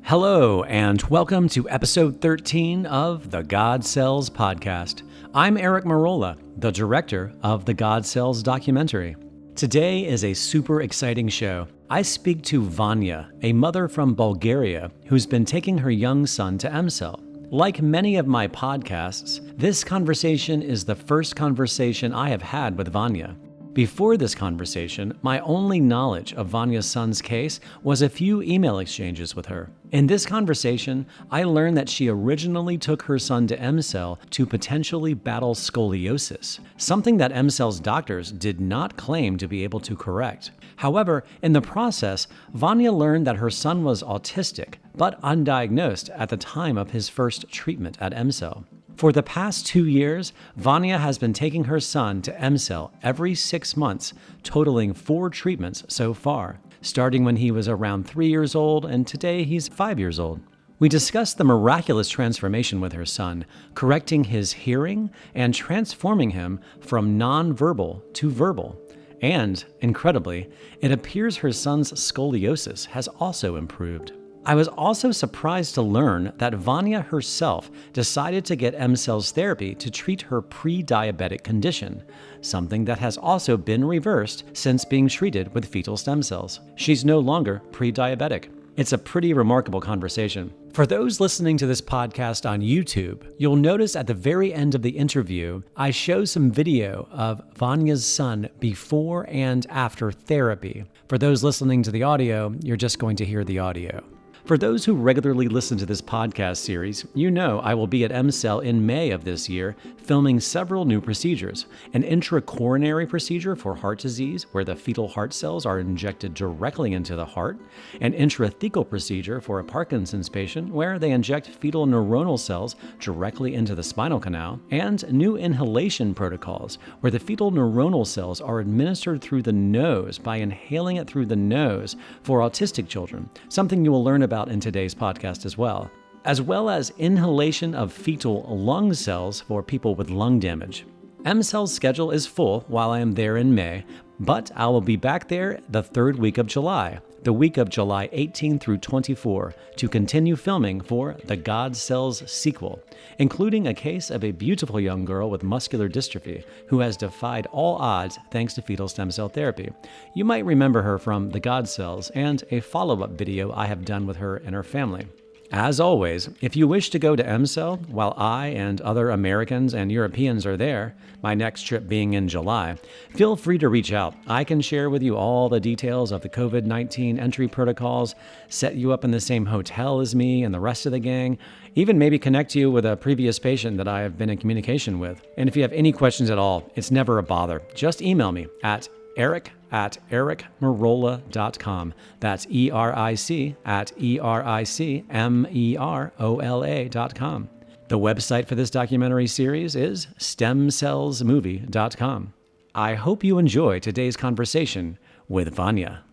Hello, and welcome to episode 13 of the God Cells podcast. I'm Eric Merola, the director of the God Cells documentary. Today is a super exciting show. I speak to Vanya, a mother from Bulgaria who's been taking her young son to EmCell. Like many of my podcasts, this conversation is the first conversation I have had with Vanya. Before this conversation, my only knowledge of Vanya's son's case was a few email exchanges with her. In this conversation, I learned that she originally took her son to EmCell to potentially battle scoliosis, something that EmCell's doctors did not claim to be able to correct. However, in the process, Vanya learned that her son was autistic, but undiagnosed at the time of his first treatment at EmCell. For the past 2 years, Vanya has been taking her son to EmCell every 6 months, totaling 4 treatments so far, starting when he was around 3 years old, and today he's 5 years old. We discussed the miraculous transformation with her son, correcting his hearing and transforming him from nonverbal to verbal. And, incredibly, it appears her son's scoliosis has also improved. I was also surprised to learn that Vanya herself decided to get EmCell's therapy to treat her pre-diabetic condition, something that has also been reversed since being treated with fetal stem cells. She's no longer pre-diabetic. It's a pretty remarkable conversation. For those listening to this podcast on YouTube, you'll notice at the very end of the interview, I show some video of Vanya's son before and after therapy. For those listening to the audio, you're just going to hear the audio. For those who regularly listen to this podcast series, you know I will be at EmCell in May of this year filming several new procedures. An intracoronary procedure for heart disease where the fetal heart cells are injected directly into the heart, an intrathecal procedure for a Parkinson's patient where they inject fetal neuronal cells directly into the spinal canal, and new inhalation protocols where the fetal neuronal cells are administered through the nose by inhaling it through the nose for autistic children, something you will learn about in today's podcast as well as inhalation of fetal lung cells for people with lung damage. EmCell's schedule is full while I am there in May, but I will be back there the third week of July, the week of July 18 through 24, to continue filming for the God Cells sequel, including a case of a beautiful young girl with muscular dystrophy who has defied all odds thanks to fetal stem cell therapy. You might remember her from the God Cells and a follow-up video I have done with her and her family. As always, if you wish to go to EmCell while I and other Americans and Europeans are there, my next trip being in July, feel free to reach out. I can share with you all the details of the COVID-19 entry protocols, set you up in the same hotel as me and the rest of the gang, even maybe connect you with a previous patient that I have been in communication with. And if you have any questions at all, it's never a bother. Just email me at eric@ericmerola.com. That's ERIC@ERICMEROLA.com. The website for this documentary series is stemcellsmovie.com. I hope you enjoy today's conversation with Vanya.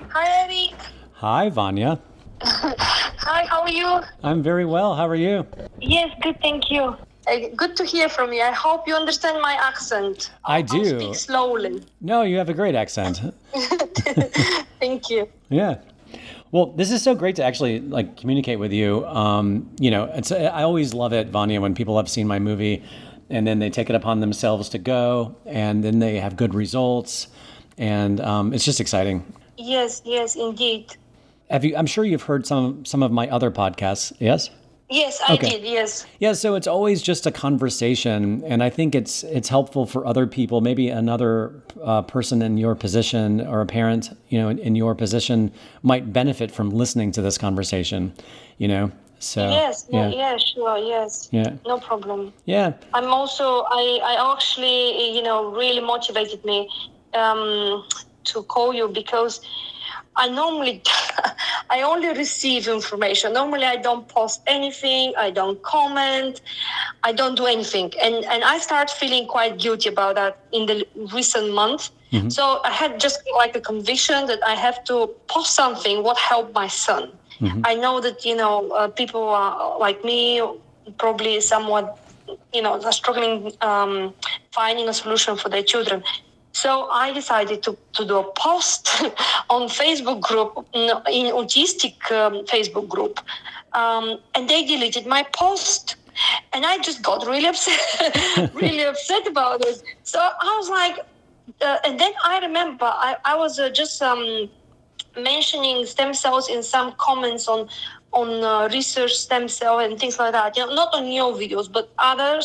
Hi, Eric. Hi, Vanya. Hi, how are you? I'm very well. How are you? Yes, good, thank you. Good to hear from you. I hope you understand my accent. I do. I'll speak slowly. No, you have a great accent. Thank you. Yeah. Well, this is so great to actually communicate with you. I always love it, Vanya, when people have seen my movie and then they take it upon themselves to go and then they have good results. And it's just exciting. Yes, indeed. I'm sure you've heard some of my other podcasts, yes? Yes, I did, yes. Yeah, so it's always just a conversation, and I think it's helpful for other people, maybe another person in your position or a parent, in your position might benefit from listening to this conversation, So yes, yeah, sure, yes. Yeah. No problem. Yeah. I'm also, I actually, really motivated me to call you because I only receive information. Normally, I don't post anything. I don't comment. I don't do anything. And I start feeling quite guilty about that in the recent month. Mm-hmm. So I had just a conviction that I have to post something what helped my son. Mm-hmm. I know that, people like me, probably somewhat, are struggling finding a solution for their children. So I decided to do a post on Facebook group, in autistic Facebook group, and they deleted my post. And I just got really upset, really upset about it. So I was like, and then I remember I was just mentioning stem cells in some comments on research stem cell and things like that. Not on your videos, but other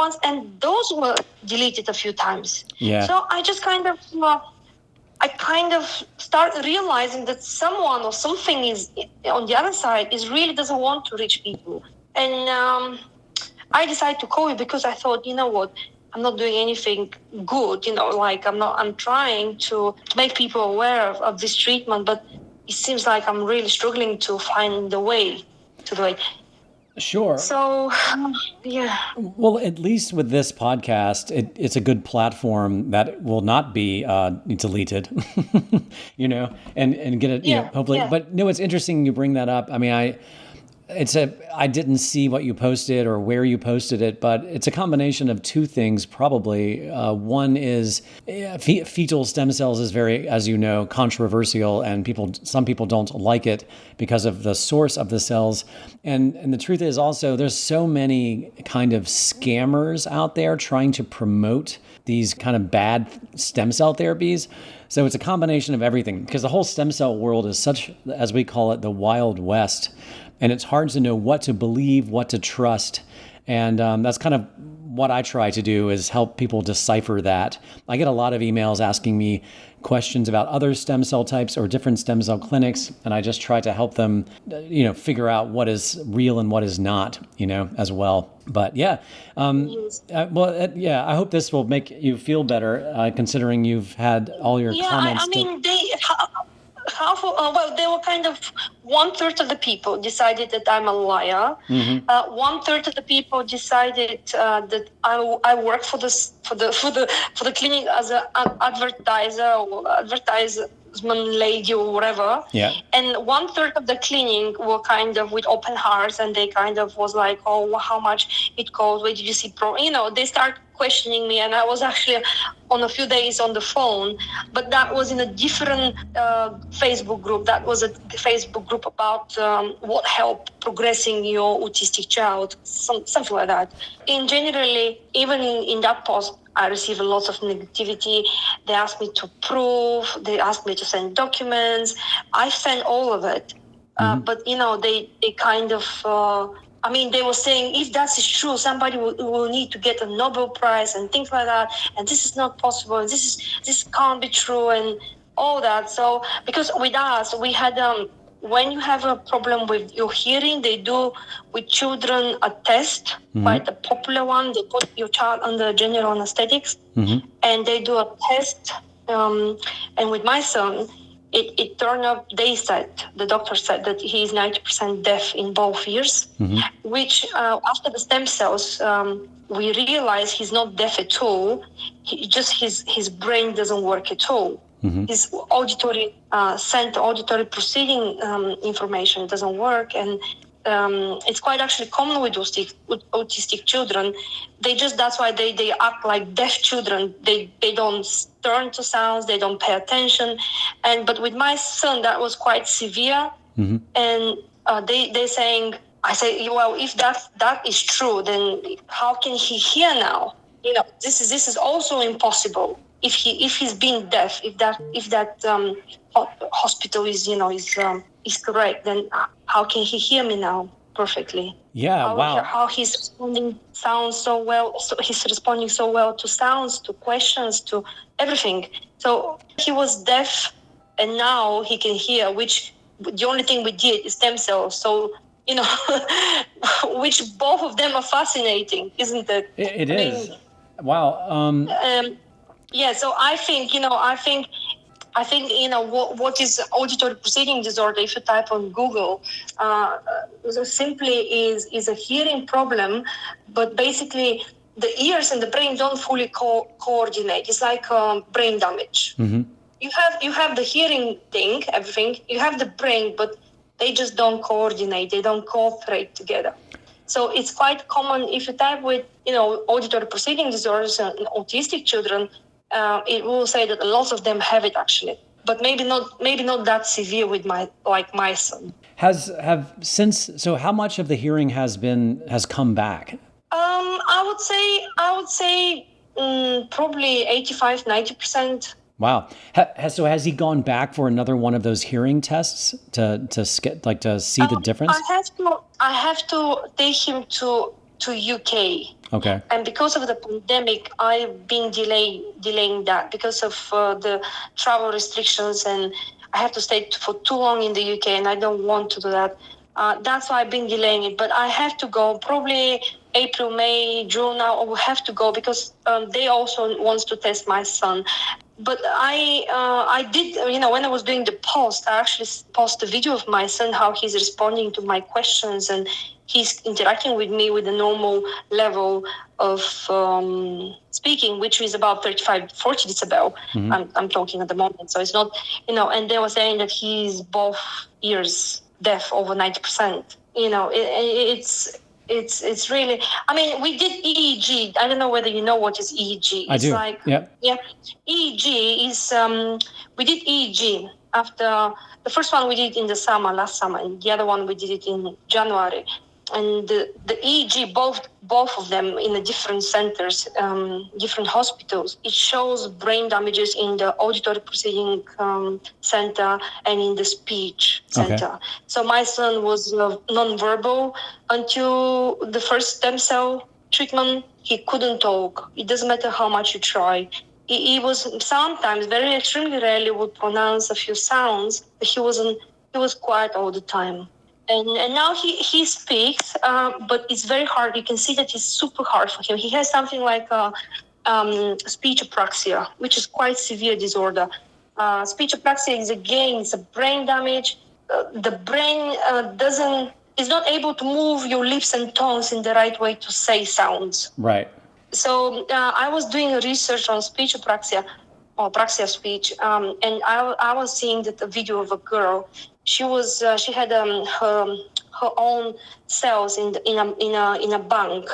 ones, and those were deleted a few times. Yeah. So I just kind of start realizing that someone or something is on the other side is really doesn't want to reach people. And I decided to call you because I thought, you know what, I'm not doing anything good, I'm trying to make people aware of this treatment, but it seems like I'm really struggling to find the way to do it. Sure. So, yeah. Well, at least with this podcast, it's a good platform that will not be deleted, and get it, hopefully. Yeah. But no, it's interesting you bring that up. I mean, I didn't see what you posted or where you posted it, but it's a combination of two things probably. One is fetal stem cells is very, as you know, controversial, and some people don't like it because of the source of the cells. And the truth is also there's so many kind of scammers out there trying to promote these kind of bad stem cell therapies. So it's a combination of everything, because the whole stem cell world is such, as we call it, the Wild West. And it's hard to know what to believe, what to trust. And that's kind of what I try to do, is help people decipher that. I get a lot of emails asking me questions about other stem cell types or different stem cell clinics. And I just try to help them, figure out what is real and what is not, as well. But yeah, I hope this will make you feel better, considering you've had all your comments. I mean, they were kind of 1/3 of the people decided that I'm a liar. 1/3 of the people decided that I work for the clinic as an advertiser or advertisement lady or whatever. Yeah. And 1/3 of the clinic were kind of with open hearts, and they kind of was like, oh, how much it costs? Where did you see they start questioning me, and I was actually on a few days on the phone, but that was in a different Facebook group. That was a Facebook group about what help progressing your autistic child, something like that. In generally, even in that post, I received a lot of negativity. They asked me to prove, they asked me to send documents. I sent all of it. But, they kind of, they were saying, if that is true, somebody will need to get a Nobel Prize and things like that. And this is not possible. This can't be true and all that. So, because with us, we had, when you have a problem with your hearing, they do with children a test, quite a popular one. They put your child under general anesthetics, and they do a test. And with my son, it turned up, the doctor said that he is 90% deaf in both ears, which after the stem cells, we realized he's not deaf at all. His brain doesn't work at all. His auditory auditory proceeding information doesn't work, and it's quite actually common with autistic children. That's why they act like deaf children. They don't turn to sounds, they don't pay attention. But with my son, that was quite severe. And they saying, I say, well, if that is true, then how can he hear now? This is also impossible. If he's been deaf, if that hospital is correct, then how can he hear me now perfectly? Yeah, wow. How he's responding sounds so well. So he's responding so well to sounds, to questions, to everything. So he was deaf, and now he can hear. Which the only thing we did is stem cells. So which both of them are fascinating, isn't it? It is. Wow. Yeah, so I think what is auditory proceeding disorder, if you type on Google, simply is a hearing problem, but basically the ears and the brain don't fully coordinate. It's like brain damage. You have the hearing thing, everything. You have the brain, but they just don't coordinate. They don't cooperate together. So it's quite common if you type with auditory proceeding disorders in autistic children. it will say that a lot of them have it actually, but maybe not that severe with my son. So how much of the hearing has come back? I would say probably 85-90%. Wow. So has he gone back for another one of those hearing tests to see the difference? I have to take him to UK. Okay. And because of the pandemic, I've been delaying that because of the travel restrictions, and I have to stay for too long in the UK, and I don't want to do that. That's why I've been delaying it. But I have to go probably April, May, June. Now I will have to go because they also wants to test my son. But I did, when I was doing the post, I actually posted a video of my son, how he's responding to my questions, and he's interacting with me with a normal level of speaking, which is about 35, 40 decibel. Mm-hmm. I'm talking at the moment. So it's not, and they were saying that he's both ears deaf over 90%. It's really, we did EEG. I don't know whether you know what is EEG. I do. Yeah. EEG is, we did EEG after the first one we did in the last summer, and the other one we did it in January. And the EEG, both of them in the different centers, different hospitals, it shows brain damages in the auditory processing center and in the speech center. Okay. So my son was nonverbal until the first stem cell treatment. He couldn't talk. It doesn't matter how much you try. He was sometimes, very extremely rarely, would pronounce a few sounds, but he was quiet all the time. And now he speaks, but it's very hard. You can see that it's super hard for him. He has something like speech apraxia, which is quite severe disorder. Speech apraxia is a brain damage. The brain is not able to move your lips and tongues in the right way to say sounds. Right. So I was doing research on speech apraxia, or apraxia speech, and I was seeing that a video of a girl. She had her own cells in a bank,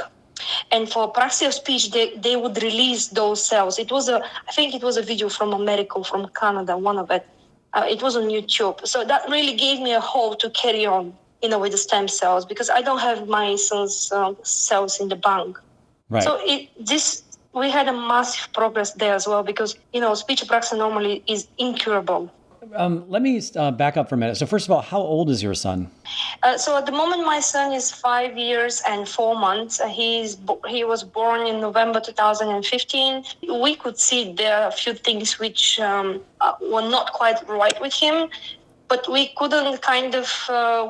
and for apraxia speech they would release those cells. I think it was a video from America, from Canada, one of it. It was on YouTube. So that really gave me a hope to carry on, with the stem cells, because I don't have my son's cells in the bank. Right. So we had a massive progress there as well, because speech apraxia normally is incurable. Let me back up for a minute. So first of all, how old is your son? So at the moment, my son is 5 years and 4 months. He was born in November 2015. We could see there are a few things which were not quite right with him, but we couldn't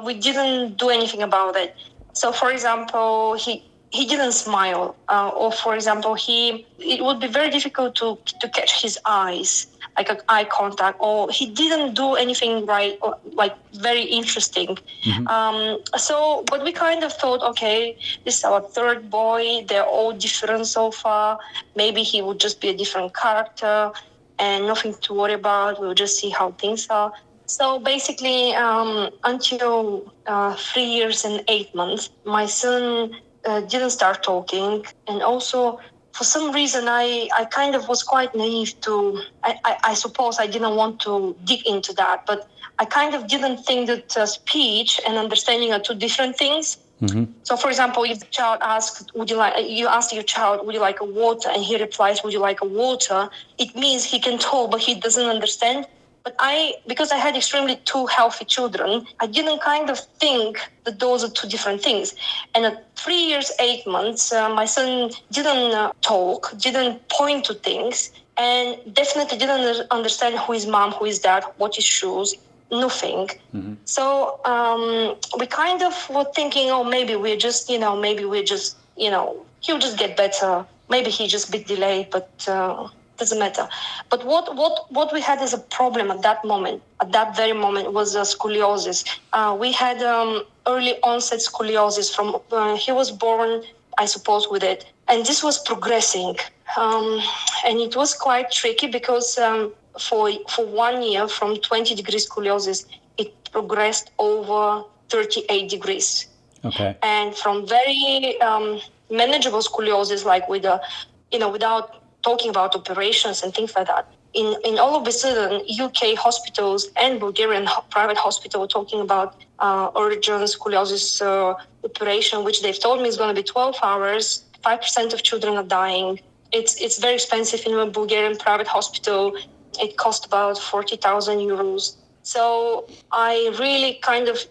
we didn't do anything about it. So, for example, he didn't smile, or for example, it would be very difficult to catch his eyes, like eye contact, or he didn't do anything right, or like very interesting. Mm-hmm. But we kind of thought, okay, this is our third boy. They're all different so far. Maybe he would just be a different character and nothing to worry about. We'll just see how things are. So basically, until 3 years and 8 months, my son didn't start talking, and also for some reason I kind of was quite naive to, I suppose I didn't want to dig into that, but I kind of didn't think that speech and understanding are two different things. Mm-hmm. So for example, if the child asks, you ask your child, would you like a water, and he replies, would you like a water, it means he can talk, but he doesn't understand. But because I had extremely two healthy children, I didn't kind of think that those are two different things. And at 3 years, 8 months, my son didn't talk, didn't point to things, and definitely didn't understand who is mom, who is dad, what is shoes, nothing. Mm-hmm. So we kind of were thinking, maybe we're just, he'll just get better. Maybe he just a bit delayed, but doesn't matter. But what we had as a problem at that very moment, was scoliosis. We had early onset scoliosis from he was born, I suppose, with it, and this was progressing, and it was quite tricky because for 1 year, from 20 degrees scoliosis, it progressed over 38 degrees. Okay. And from very manageable scoliosis, like with without talking about operations and things like that. In all of a sudden, UK hospitals and Bulgarian private hospital talking about urgent scoliosis operation, which they've told me is going to be 12 hours. 5% of children are dying. It's very expensive in a Bulgarian private hospital. It cost about 40,000 euros. So I really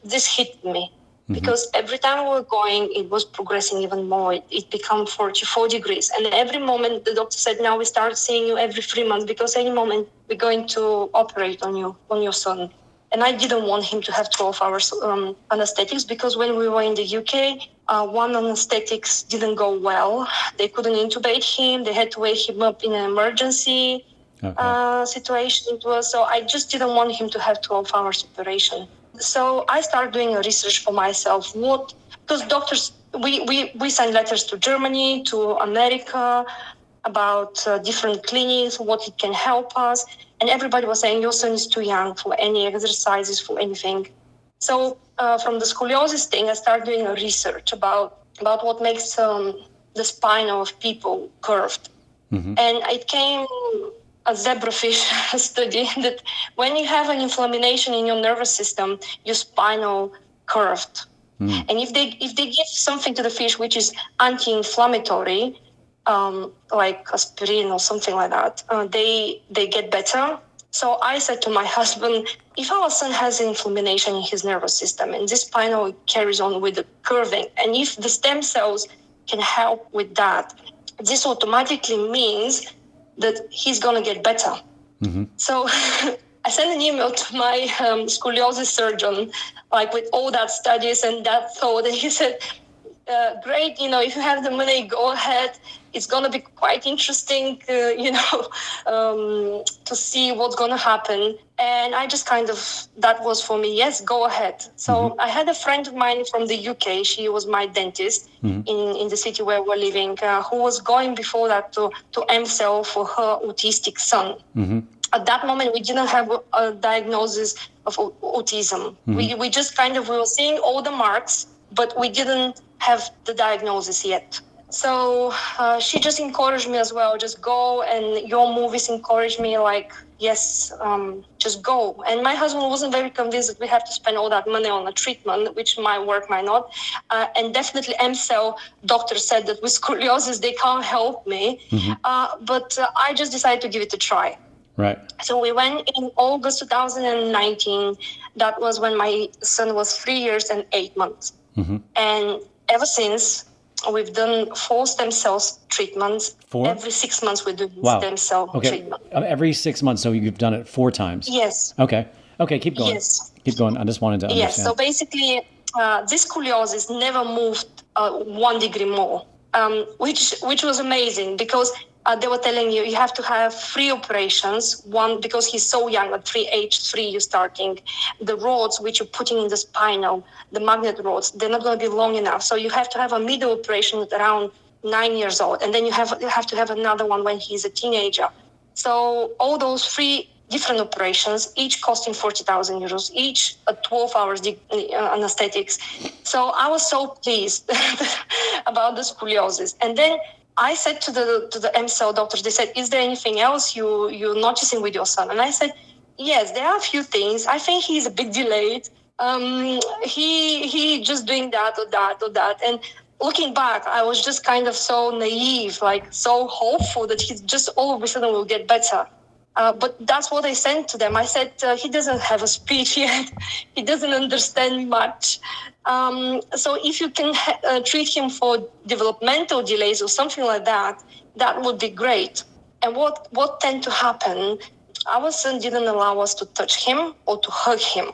this hit me. Because every time we were going, it was progressing even more. It became 44 degrees. And every moment the doctor said, now we start seeing you every 3 months because any moment we're going to operate on you, on your son. And I didn't want him to have 12 hours anesthetics because when we were in the UK, one anesthetics didn't go well. They couldn't intubate him. They had to wake him up in an emergency situation. It was, so I just didn't want him to have 12 hours operation. So I started doing a research for myself. Because doctors, we send letters to Germany, to America about different clinics, what it can help us. And everybody was saying, your son is too young for any exercises, for anything. So from the scoliosis thing, I started doing a research about what makes the spine of people curved. And it came a zebrafish study that when you have an inflammation in your nervous system, your spinal curved. And if they give something to the fish which is anti-inflammatory, like aspirin or something like that, they get better. So I said to my husband, if our son has inflammation in his nervous system and this spinal carries on with the curving, and if the stem cells can help with that, this automatically means that he's going to get better. So I sent an email to my scoliosis surgeon, like with all that studies and that thought. And he said, great, if you have the money, go ahead. It's going to be quite interesting, to see what's going to happen. And I just that was for me, yes, go ahead. So I had a friend of mine from the UK. She was my dentist in the city where we're living, who was going before that to MCEL for her autistic son. At that moment, we didn't have a diagnosis of autism. We just we were seeing all the marks, but we didn't have the diagnosis yet. So she just encouraged me as well, just go, and your movies encouraged me like, yes, just go. And my husband wasn't very convinced that we have to spend all that money on a treatment, which might work, might not. And definitely MCEL doctor said that with scoliosis, they can't help me. But I just decided to give it a try. Right. So we went in August 2019. That was when my son was 3 years and 8 months. And ever since, we've done 4 stem cells treatments. 4? Every 6 months we do stem cell treatment. Every 6 months, so you've done it 4 times? Yes. Okay, keep going. Yes. Keep going. I just wanted to understand. Yes, so basically, this scoliosis never moved 1 degree more, which was amazing because they were telling you have to have 3 operations. One, because he's so young, at age 3, you're starting. The rods which you're putting in the spinal, the magnet rods, they're not going to be long enough. So you have to have a middle operation at around 9 years old. And then you have to have another one when he's a teenager. So all those 3 different operations, each costing 40,000 euros, each at 12 hours anesthetics. So I was so pleased about the scoliosis. And then I said to the MCEL doctors, they said, is there anything else you're noticing with your son? And I said, yes, there are a few things. I think he's a bit delayed. He just doing that or that. And looking back, I was just so naive, like so hopeful that he just all of a sudden will get better. But that's what I said to them. I said, he doesn't have a speech yet. He doesn't understand much. So if you can treat him for developmental delays or something like that, that would be great. And what tend to happen, our son didn't allow us to touch him or to hug him.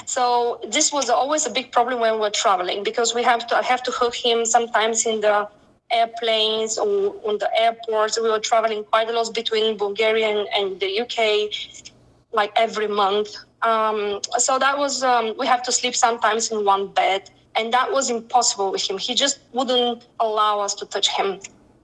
So this was always a big problem when we're traveling, because I have to hug him sometimes in the airplanes or on the airports. We were traveling quite a lot between Bulgaria and the UK, like every month. So that was, we have to sleep sometimes in one bed, and that was impossible with him. He just wouldn't allow us to touch him.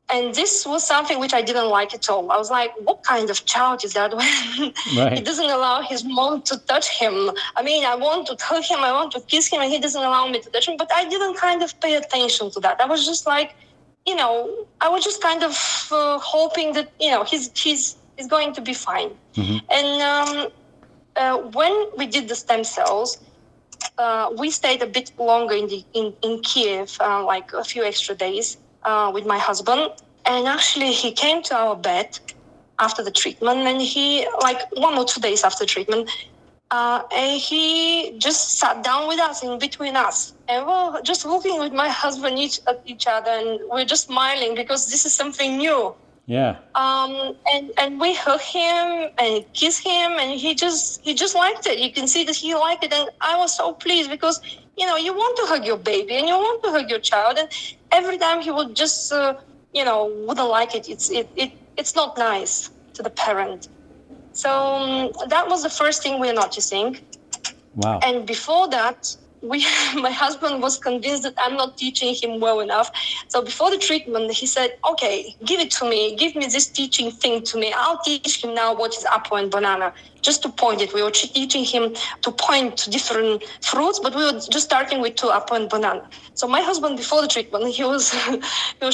And this was something which I didn't like at all. I was like, what kind of child is that when he doesn't allow his mom to touch him? I mean, I want to hug him, I want to kiss him, and he doesn't allow me to touch him. But I didn't pay attention to that. I was just like, I was just kind of hoping that, he's going to be fine. Mm-hmm. And when we did the stem cells, we stayed a bit longer in Kiev, like a few extra days with my husband. And actually, he came to our bed after the treatment, and he, like 1 or 2 days after treatment, and he just sat down with us in between us. And we're just looking with my husband at each other, and we're just smiling because this is something new. Yeah. And we hug him and kiss him, and he just liked it. You can see that he liked it, and I was so pleased because you want to hug your baby and you want to hug your child, and every time he would just wouldn't like it. It's not nice to the parent. So that was the first thing we're noticing. Wow. And before that, my husband was convinced that I'm not teaching him well enough. So before the treatment, he said, okay, give it to me. Give me this teaching thing to me. I'll teach him now what is apple and banana. Just to point it. We were teaching him to point to different fruits, but we were just starting with 2, apple and banana. So my husband, before the treatment, he was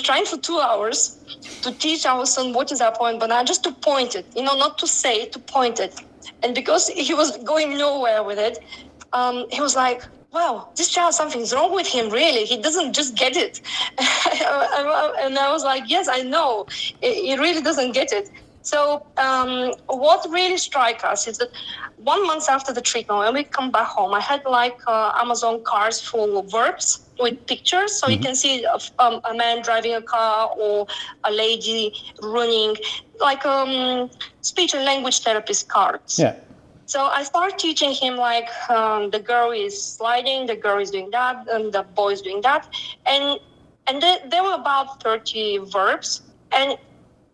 trying for 2 hours to teach our son what is apple and banana, just to point it, not to say it, to point it. And because he was going nowhere with it, he was like, wow, this child, something's wrong with him, really. He doesn't just get it. And I was like, yes, I know. He really doesn't get it. So what really struck us is that 1 month after the treatment, when we come back home, I had like Amazon cars full of verbs with pictures. So you can see a man driving a car or a lady running, like speech and language therapist cards. Yeah. So I started teaching him like the girl is sliding, the girl is doing that, and the boy is doing that. And there were about 30 verbs. And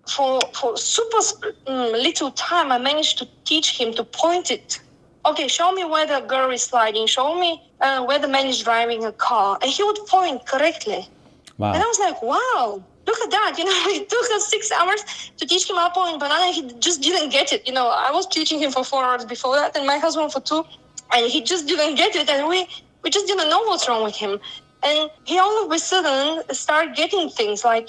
for super little time, I managed to teach him to point it. Okay, show me where the girl is sliding. Show me where the man is driving a car. And he would point correctly. Wow. And I was like, wow. Look at that, it took us 6 hours to teach him apple and banana. He just didn't get it. I was teaching him for 4 hours before that, and my husband for 2, and he just didn't get it. And we just didn't know what's wrong with him. And he all of a sudden started getting things like,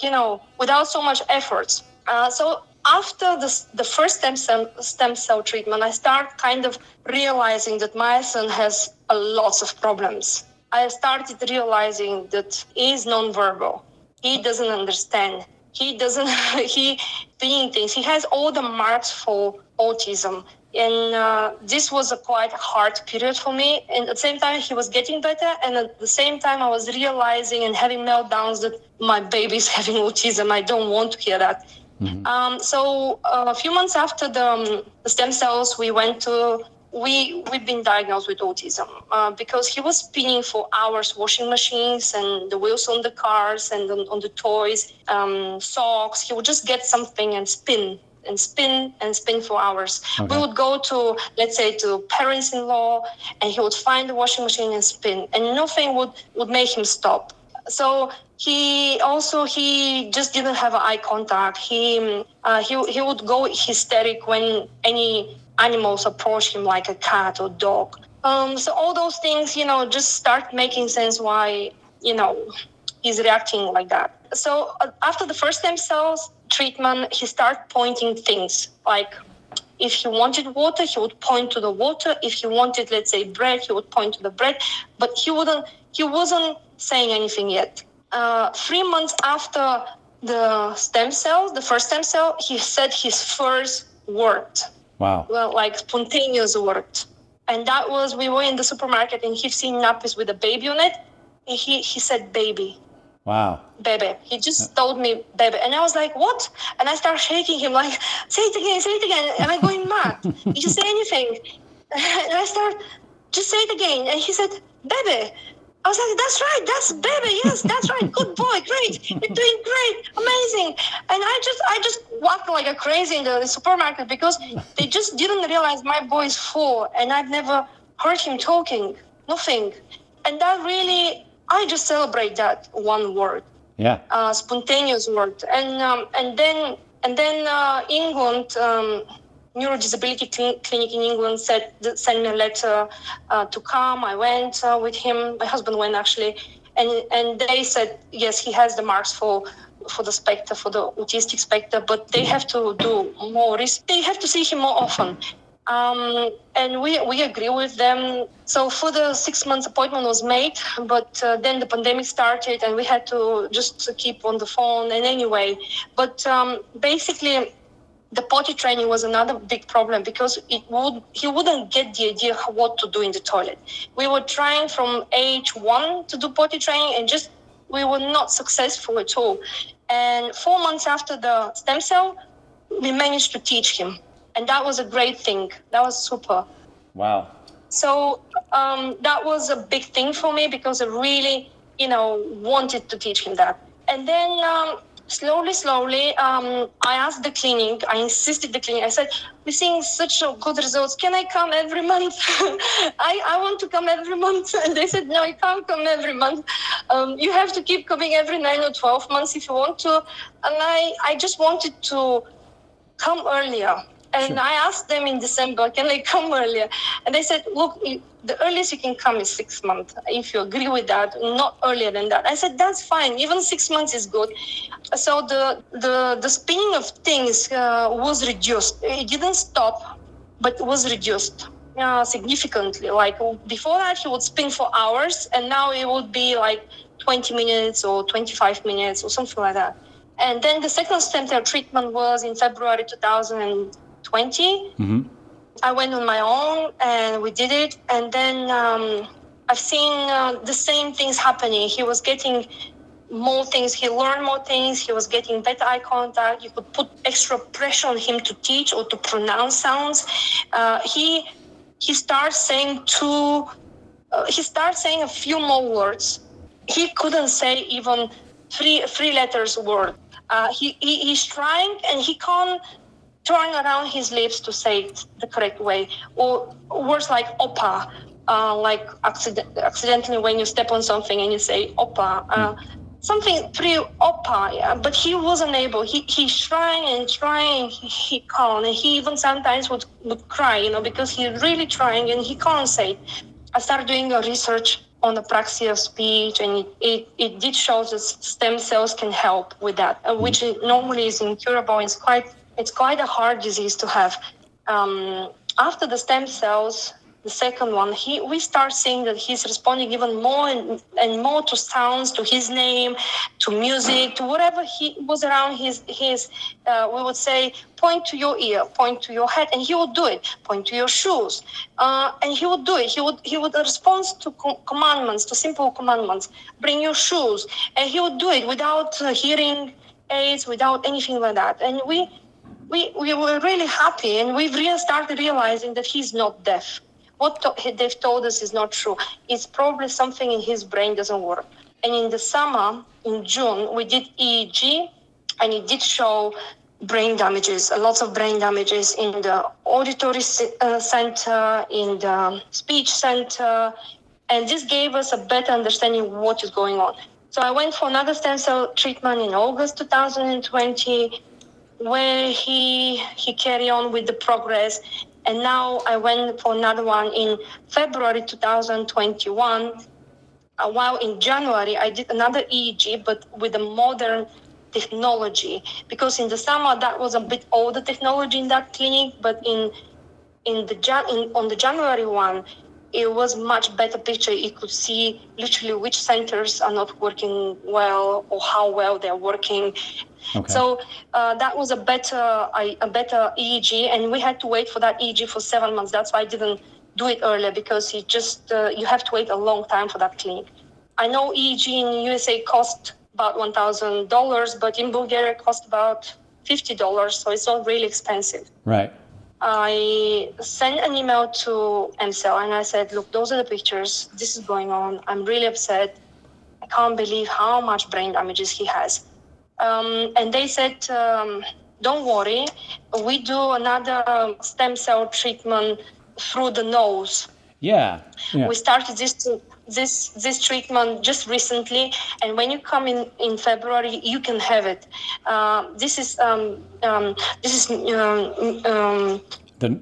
without so much effort. So after the first stem cell treatment, I started kind of realizing that my son has lots of problems. I started realizing that he is nonverbal. He doesn't understand. He seeing things. He has all the marks for autism. And this was a quite hard period for me. And at the same time, he was getting better. And at the same time, I was realizing and having meltdowns that my baby's having autism. I don't want to hear that. Mm-hmm. So a few months after the stem cells, we've been diagnosed with autism because he was spinning for hours, washing machines and the wheels on the cars and on the toys, socks. He would just get something and spin and spin and spin for hours. Okay. We would go to, let's say, to parents-in-law, and he would find the washing machine and spin, and nothing would make him stop. So he just didn't have eye contact. He would go hysteric when any animals approach him, like a cat or dog. So all those things, just start making sense why, he's reacting like that. So after the first stem cells treatment, he started pointing things. Like if he wanted water, he would point to the water. If he wanted, let's say, bread, he would point to the bread. But he wasn't saying anything yet. 3 months after the first stem cell, he said his first word. Wow. Well, like spontaneous word. And that was, we were in the supermarket and he'd seen nappies with a baby on it. And he said baby. Wow. Baby. He just told me baby. And I was like, what? And I started shaking him like, say it again. Am I going mad? Did you say anything? And I started, just say it again. And he said, baby. I was like, that's right, that's baby, yes, that's right, good boy, great, you're doing great, amazing. And I just walked like a crazy in the supermarket because they just didn't realize my boy is 4 and I've never heard him talking, nothing. And that really, I just celebrate that one word. Yeah. Spontaneous word. And then England, Neurodisability Clinic in England sent me a letter to come. I went with him. My husband went actually, and they said yes, he has the marks for for the spectre, for the autistic spectre, but they have to do more risk. They have to see him more often. And we agree with them. So for the 6 months appointment was made, but then the pandemic started and we had to just keep on the phone. And anyway, but basically the potty training was another big problem because he wouldn't get the idea what to do in the toilet. We were trying from age 1 to do potty training and just we were not successful at all. And 4 months after the stem cell, we managed to teach him. And that was a great thing. That was super. Wow. So that was a big thing for me because I really, wanted to teach him that. And then slowly, I asked the clinic, I insisted the clinic, I said, we're seeing such good results. Can I come every month? I want to come every month. And they said, no, you can't come every month. You have to keep coming every 9 or 12 months if you want to. And I just wanted to come earlier. And Sure. I asked them in December, can I come earlier? And they said, look, the earliest you can come is 6 months. If you agree with that, not earlier than that. I said, that's fine. Even 6 months is good. So the spinning of things was reduced. It didn't stop, but was reduced significantly. Like before that, he would spin for hours, and now it would be like 20 minutes or 25 minutes or something like that. And then the second stem cell treatment was in February 2020. Mm-hmm. I went on my own and we did it. And then I've seen the same things happening. He was getting more things. He learned more things. He was getting better eye contact. You could put extra pressure on him to teach or to pronounce sounds. He starts saying a few more words. He couldn't say even three letters word. He's trying and he can't turn around his lips to say it the correct way. Or words like oppa, like accidentally when you step on something and you say oppa. Something oppa, yeah, but he wasn't able. He's trying and trying, he can't. And he even sometimes would cry, because he's really trying and he can't say it. I started doing a research on Apraxia of speech, and it did show that stem cells can help with that, which normally is incurable. It's quite a hard disease to have. After the stem cells, the second one, we start seeing that he's responding even more and more to sounds, to his name, to music, to whatever he was around his we would say, point to your ear, point to your head, and he would do it. Point to your shoes, and he would do it. He would respond to commandments, to simple commandments. Bring your shoes, and he would do it without hearing aids, without anything like that. And we were really happy, and we've really started realizing that he's not deaf. What they've told us is not true. It's probably something in his brain doesn't work. And in the summer, in June, we did EEG, and it did show brain damages, lots of brain damages in the auditory center, in the speech center, and this gave us a better understanding of what is going on. So I went for another stem cell treatment in August 2020, where he carried on with the progress. And now I went for another one in February 2021. While in January, I did another EEG, but with a modern technology. Because in the summer, that was a bit older technology in that clinic. But on the January one, it was much better picture. You could see literally which centers are not working well or how well they're working. Okay. So that was a better EEG, and we had to wait for that EEG for 7 months. That's why I didn't do it earlier, because you have to wait a long time for that clinic. I know EEG in USA cost about $1,000, but in Bulgaria it cost about $50, so it's not really expensive. Right. I sent an email to MCell and I said, look, those are the pictures. This is going on. I'm really upset. I can't believe how much brain damages he has. And they said, don't worry. We do another stem cell treatment through the nose. Yeah. We started this treatment just recently, and when you come in February, you can have it. This is the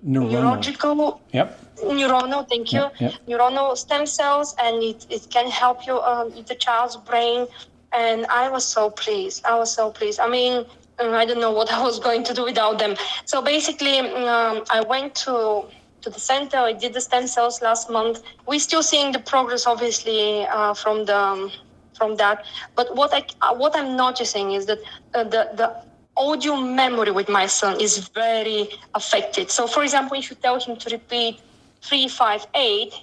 neurological. Yep. Neuronal, thank you. Yep. Neuronal stem cells, and it can help you the child's brain. And I was so pleased. I mean, I don't know what I was going to do without them. So basically, I went to the center. I did the stem cells last month. We're still seeing the progress, obviously, from that. But what I'm noticing is that the audio memory with my son is very affected. So, for example, if you tell him to repeat 358,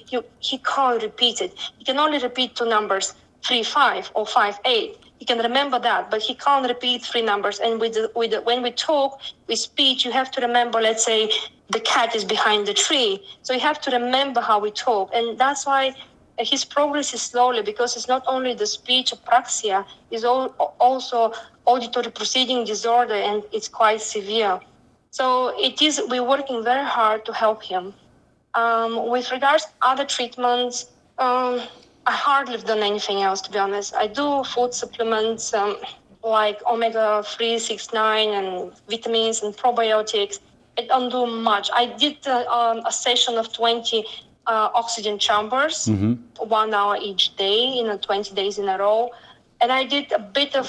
he can't repeat it. He can only repeat two numbers, 35 or 58. He can remember that, but he can't repeat three numbers. And when we talk, with speech, you have to remember, let's say, the cat is behind the tree. So you have to remember how we talk. And that's why his progress is slowly, because it's not only the speech apraxia, it's also auditory proceeding disorder, and it's quite severe. So we're working very hard to help him. With regards to other treatments, I hardly have done anything else, to be honest. I do food supplements like omega-3, 6, 9, and vitamins and probiotics. I don't do much. I did a session of 20 oxygen chambers, 1 hour each day, 20 days in a row. And I did a bit of,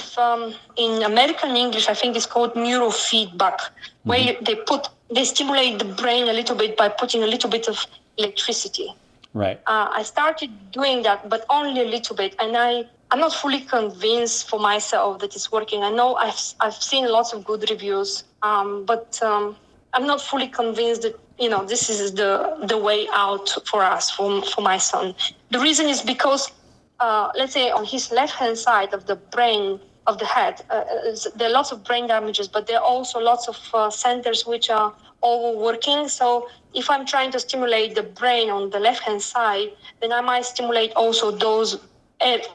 in American English, I think it's called neurofeedback, where they stimulate the brain a little bit by putting a little bit of electricity. Right. I started doing that, but only a little bit. And I'm not fully convinced for myself that it's working. I know I've seen lots of good reviews, but I'm not fully convinced that, this is the way out for us, for my son. The reason is because, let's say on his left-hand side of the brain, of the head, there are lots of brain damages, but there are also lots of centers which are overworking. So if I'm trying to stimulate the brain on the left-hand side, then I might stimulate also those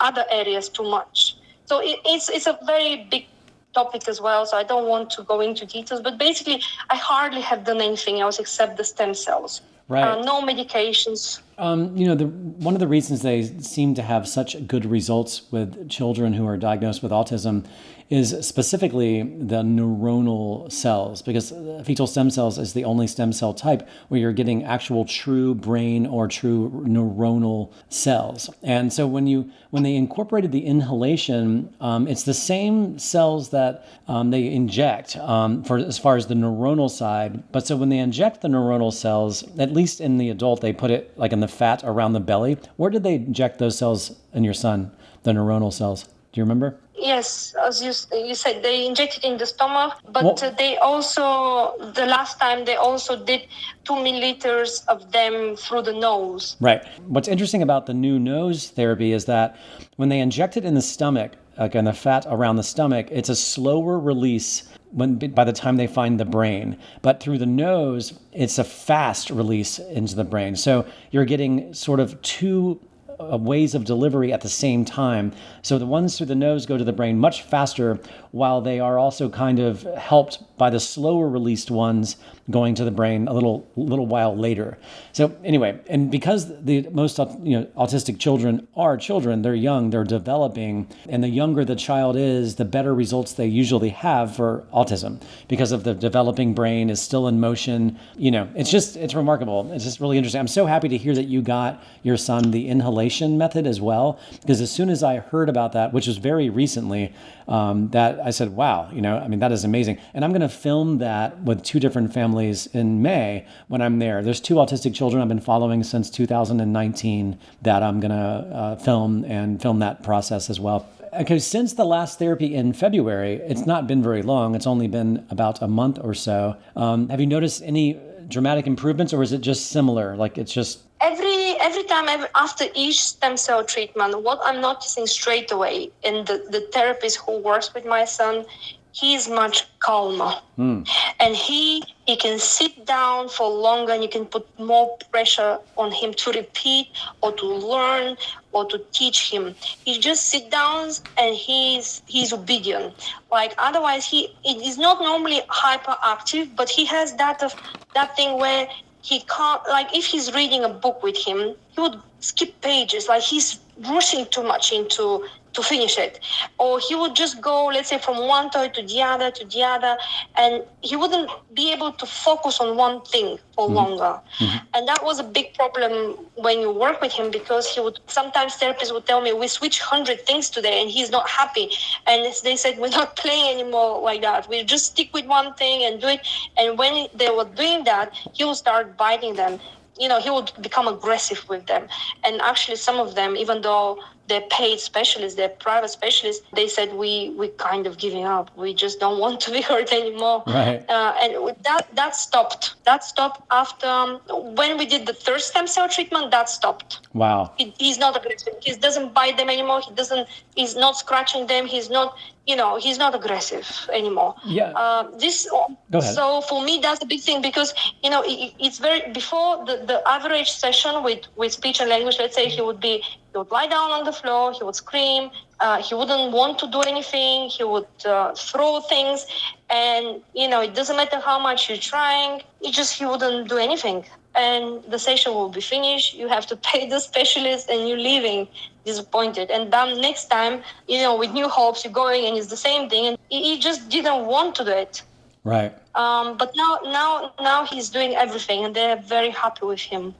other areas too much. So it's a very big topic as well, so I don't want to go into details, but basically I hardly have done anything else except the stem cells. Right. No medications. One of the reasons they seem to have such good results with children who are diagnosed with autism is specifically the neuronal cells, because fetal stem cells is the only stem cell type where you're getting actual true brain or true neuronal cells. And so when they incorporated the inhalation, it's the same cells that they inject for as far as the neuronal side. But so when they inject the neuronal cells, at least in the adult, they put it like in the fat around the belly. Where did they inject those cells in your son, the neuronal cells? Do you remember? Yes, as you said, they injected in the stomach, but they also, the last time, they also did 2 milliliters of them through the nose. Right. What's interesting about the new nose therapy is that when they inject it in the stomach, like in the fat around the stomach, it's a slower release by the time they find the brain. But through the nose, it's a fast release into the brain. So you're getting sort of two ways of delivery at the same time. So the ones through the nose go to the brain much faster, while they are also kind of helped by the slower released ones going to the brain a little while later. So anyway, and because the most autistic children are children, they're young, they're developing, and the younger the child is, the better results they usually have for autism, because of the developing brain is still in motion. It's remarkable. It's just really interesting. I'm so happy to hear that you got your son the inhalation method as well, because as soon as I heard about that, which was very recently, that I said, wow, that is amazing. And I'm going to film that with 2 different families in May when I'm there. There's 2 autistic children I've been following since 2019 that I'm going to film that process as well. Okay, since the last therapy in February, it's not been very long. It's only been about a month or so. Have you noticed any dramatic improvements, or is it just similar? Like it's just... Every time after each stem cell treatment, what I'm noticing straight away, and the therapist who works with my son, he's much calmer. And he can sit down for longer, and you can put more pressure on him to repeat or to learn or to teach him. He just sits down and he's obedient. Like otherwise he is not normally hyperactive, but he has that thing where he can't, like if he's reading a book with him, he would skip pages, like he's rushing too much into to finish it, or he would just go, let's say, from one toy to the other, and he wouldn't be able to focus on one thing for longer. And that was a big problem when you work with him, because he would sometimes, therapists would tell me, we switch 100 things today and he's not happy, and they said, we're not playing anymore like that, we just stick with one thing and do it. And when they were doing that, he would start biting them. He would become aggressive with them. And actually, some of them, even though they're paid specialists, they're private specialists, they said, we kind of giving up. We just don't want to be hurt anymore. Right. And that stopped. That stopped after, when we did the third stem cell treatment, that stopped. Wow. He's not aggressive. He doesn't bite them anymore. He's not scratching them. He's not aggressive anymore. Yeah. Go ahead. So for me, that's a big thing, because, it's very, before the average session with speech and language, let's say he would lie down on the floor, he would scream, he wouldn't want to do anything, he would throw things, and, it doesn't matter how much you're trying, he wouldn't do anything. And the session will be finished, you have to pay the specialist, and you're leaving disappointed. And then next time, with new hopes, you're going, and it's the same thing, and he just didn't want to do it. Right. But now he's doing everything, and they're very happy with him.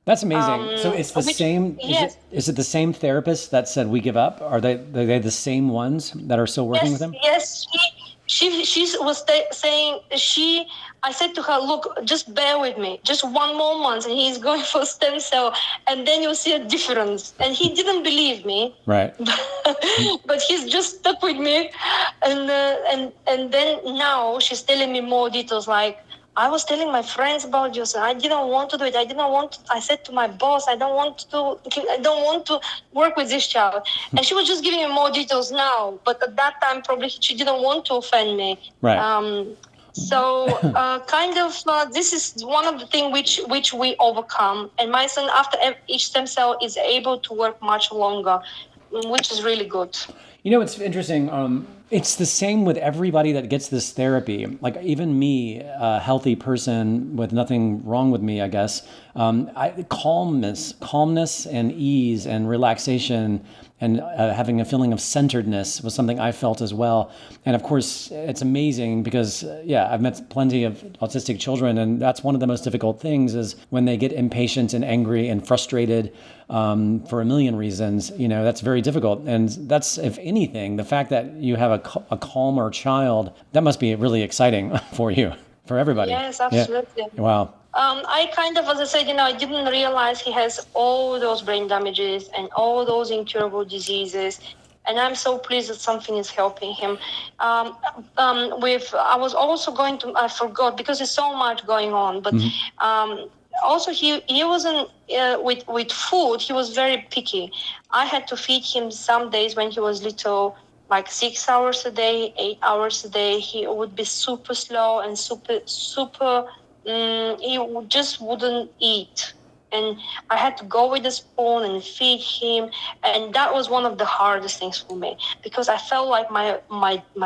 That's amazing. So it's the same. Yes. Is it the same therapist that said we give up? Are they the same ones that are still working with him? Yes. She was saying, I said to her, look, just bear with me, just one more month, and he's going for stem cell, and then you'll see a difference. And he didn't believe me. Right. But he's just stuck with me, and then now she's telling me more details, like, I was telling my friends about you, and I didn't want to do it. I said to my boss, I don't want to work with this child. And she was just giving me more details now. But at that time, probably she didn't want to offend me. Right. This is one of the things which we overcome. And my son, after each stem cell, is able to work much longer, which is really good. It's interesting. It's the same with everybody that gets this therapy. Like even me, a healthy person with nothing wrong with me, I guess. Calmness and ease and relaxation and having a feeling of centeredness was something I felt as well. And of course, it's amazing because, I've met plenty of autistic children, and that's one of the most difficult things is when they get impatient and angry and frustrated for a million reasons. That's very difficult. And that's, if anything, the fact that you have a calmer child, that must be really exciting for you, for everybody. Yes, absolutely. Yeah. Wow. I kind of, as I said, I didn't realize he has all those brain damages and all those incurable diseases. And I'm so pleased that something is helping him. I was also I forgot because there's so much going on, but also he wasn't, with food, he was very picky. I had to feed him some days when he was little, like 6 hours a day, 8 hours a day. He would be super slow and super he just wouldn't eat, and I had to go with a spoon and feed him, and that was one of the hardest things for me, because I felt like my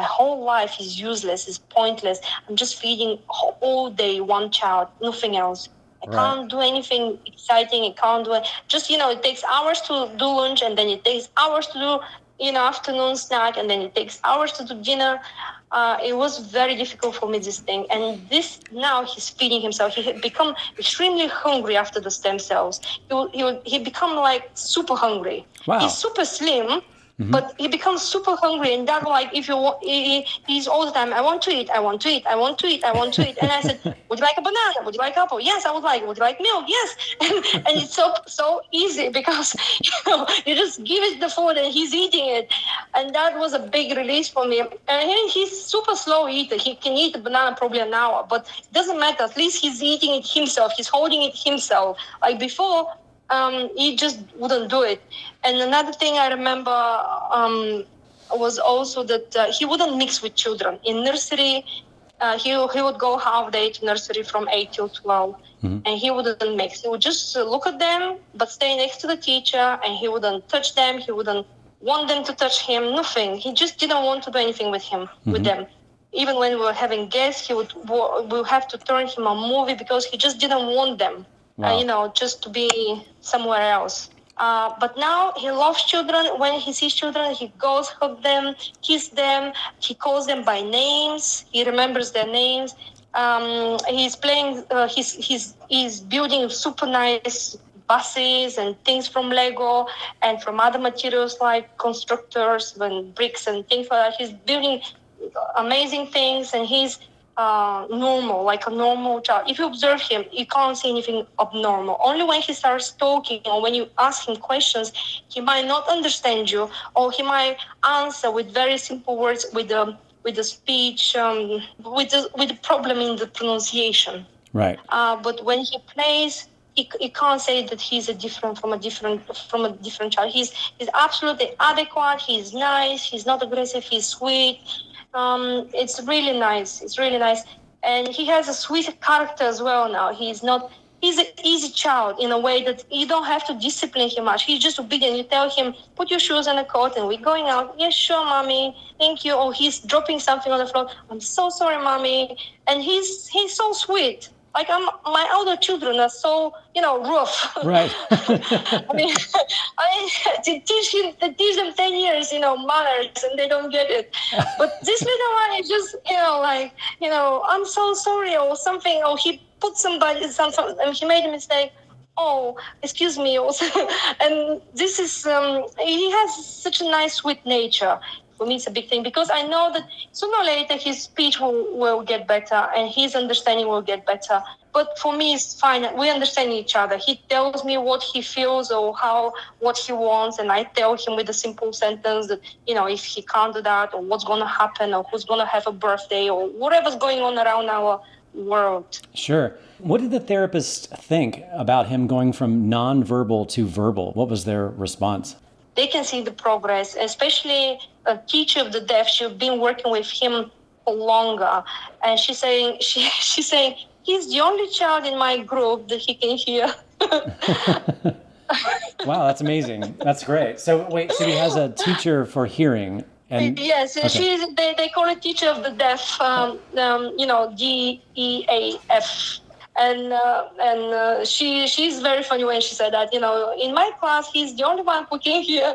whole life is useless, is pointless. I'm just feeding all day one child, nothing else. I can't do anything exciting. I can't do it. Just, it takes hours to do lunch, and then it takes hours to do, afternoon snack, and then it takes hours to do dinner. It was very difficult for me, this thing. And now he's feeding himself. He had become extremely hungry after the stem cells. He become like super hungry. Wow. He's super slim, but he becomes super hungry. And that, like, if you want, he's all the time, I want to eat, I want to eat, I want to eat, I want to eat. And I said, would you like a banana? Would you like apple? Yes, I would like. Would you like milk? Yes. And it's so easy because, you just give it the food and he's eating it. And that was a big release for me. And he's super slow eater. He can eat a banana probably an hour, but it doesn't matter. At least he's eating it himself. He's holding it himself. Like before, he just wouldn't do it. And another thing I remember was also that he wouldn't mix with children. In nursery, he would go half day to nursery from 8 till 12, and he wouldn't mix. He would just look at them, but stay next to the teacher, and he wouldn't touch them. He wouldn't want them to touch him, nothing. He just didn't want to do anything with them. Even when we were having guests, we'll have to turn him a movie because he just didn't want them. Wow. Just to be somewhere else. But now he loves children. When he sees children, he goes, hug them, kiss them. He calls them by names. He remembers their names. He's playing. He's building super nice buses and things from Lego and from other materials like constructors and bricks and things like that. He's building amazing things, and he's normal, like a normal child. If you observe him, you can't see anything abnormal. Only when he starts talking or when you ask him questions, he might not understand you, or he might answer with very simple words with the speech, with the problem in the pronunciation. Right. But when he plays, he can't say that he's from a different child. He's absolutely adequate. He's nice. He's not aggressive. He's sweet. It's really nice. It's really nice. And he has a sweet character as well now. He's an easy child in a way that you don't have to discipline him much. He's just obedient. You tell him, put your shoes on a coat and we're going out. Yes, sure, mommy. Thank you. Or he's dropping something on the floor. I'm so sorry, mommy. And he's so sweet. Like my older children are so, rough. Right. I teach them 10 years, manners, and they don't get it. But this little one is just, I'm so sorry or something, or he put something, and he made a mistake. Oh, excuse me. And this is, he has such a nice, sweet nature. For me, it's a big thing because I know that sooner or later his speech will get better and his understanding will get better. But for me, it's fine. We understand each other. He tells me what he feels or what he wants, and I tell him with a simple sentence that, if he can't do that, or what's going to happen, or who's going to have a birthday, or whatever's going on around our world. Sure. What did the therapist think about him going from nonverbal to verbal? What was their response? They can see the progress, especially a teacher of the deaf. She's been working with him for longer, and she's saying he's the only child in my group that he can hear. Wow, that's amazing. That's great. So he has a teacher for hearing. And yes, okay. They call it teacher of the deaf, DEAF. And she's very funny when she said that, in my class, he's the only one who can hear.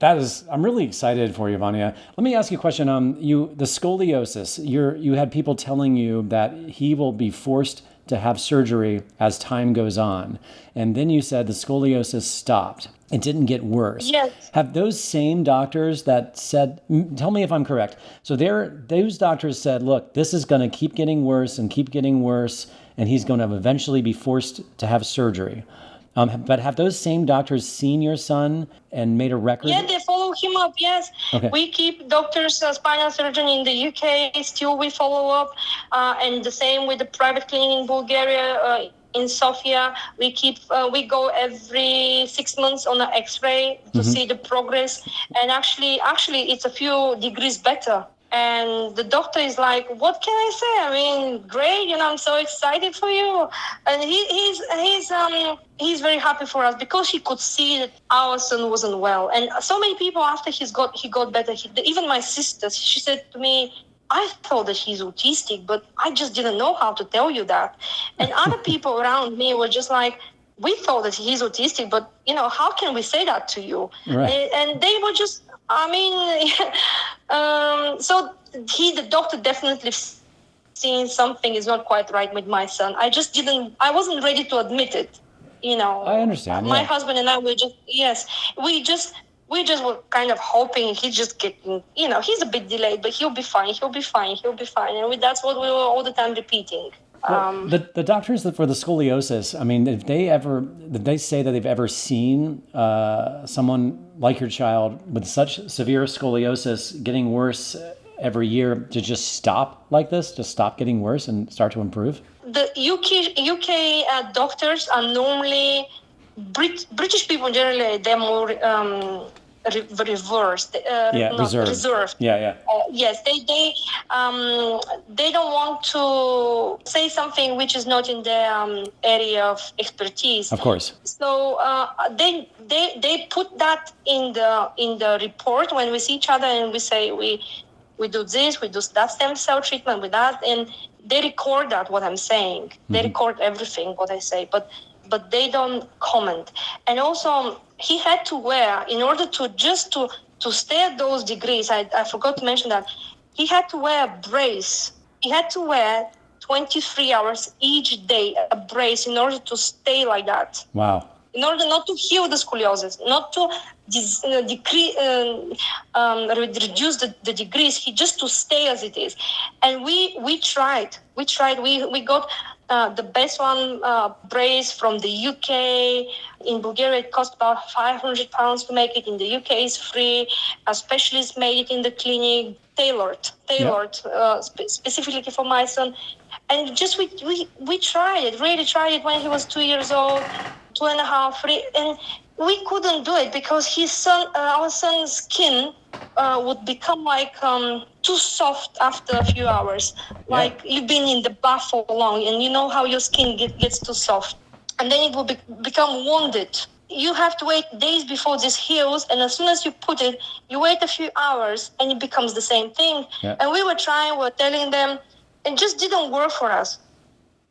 I'm really excited for you, Vanya. Let me ask you a question. The scoliosis, you had people telling you that he will be forced to have surgery as time goes on. And then you said the scoliosis stopped. It didn't get worse. Yes. Have those same doctors that said, tell me if I'm correct. So those doctors said, look, this is going to keep getting worse, and he's going to eventually be forced to have surgery. But have those same doctors seen your son and made a record? Yeah, they follow him up, yes. Okay. We keep doctors, spinal surgeon in the UK, still we follow up. And the same with the private clinic in Bulgaria, in Sofia. We go every 6 months on an X-ray to see the progress. And actually, it's a few degrees better. And the doctor is like, what can I say? I mean, great, I'm so excited for you. And he's very happy for us because he could see that our son wasn't well. And so many people after he got better, even my sister, she said to me, I thought that he's autistic, but I just didn't know how to tell you that. And other people around me were just like, we thought that he's autistic, but, how can we say that to you? Right. And they were just, so the doctor definitely seen something is not quite right with my son. I wasn't ready to admit it, I understand. My husband and I were we just were kind of hoping he's just getting, he's a bit delayed, but he'll be fine. And that's what we were all the time repeating. Well, the doctors for the scoliosis, I mean, did they say that they've ever seen someone like your child with such severe scoliosis getting worse every year to just stop like this, to stop getting worse and start to improve? The UK doctors are normally, British people generally, they're more reversed. Reserved. Yeah. Yes, they don't want to say something which is not in their area of expertise. Of course. So they put that in the report when we see each other, and we say we do this, we do that stem cell treatment with that, and they record that what I'm saying. They record everything what I say, but but they don't comment. And also he had to wear, in order to just to stay at those degrees, I forgot to mention that, he had to wear a brace. He had to wear 23 hours each day, a brace, in order to stay like that. Wow. In order not to heal the scoliosis, not to reduce the degrees, he just to stay as it is. And we tried. We got the best one brace from the UK. In Bulgaria, it cost about £500 to make it. In the UK, it's free. A specialist made it in the clinic, tailored, specifically for my son. And just we tried it, really tried it when he was 2 years old, 2.5, 3, and we couldn't do it because our son's skin would become like too soft after a few hours. Like you've been in the bath for long, and you know how your skin gets too soft, and then it will become wounded. You have to wait days before this heals, and as soon as you put it, you wait a few hours, and it becomes the same thing. Yeah. And we were telling them, it just didn't work for us.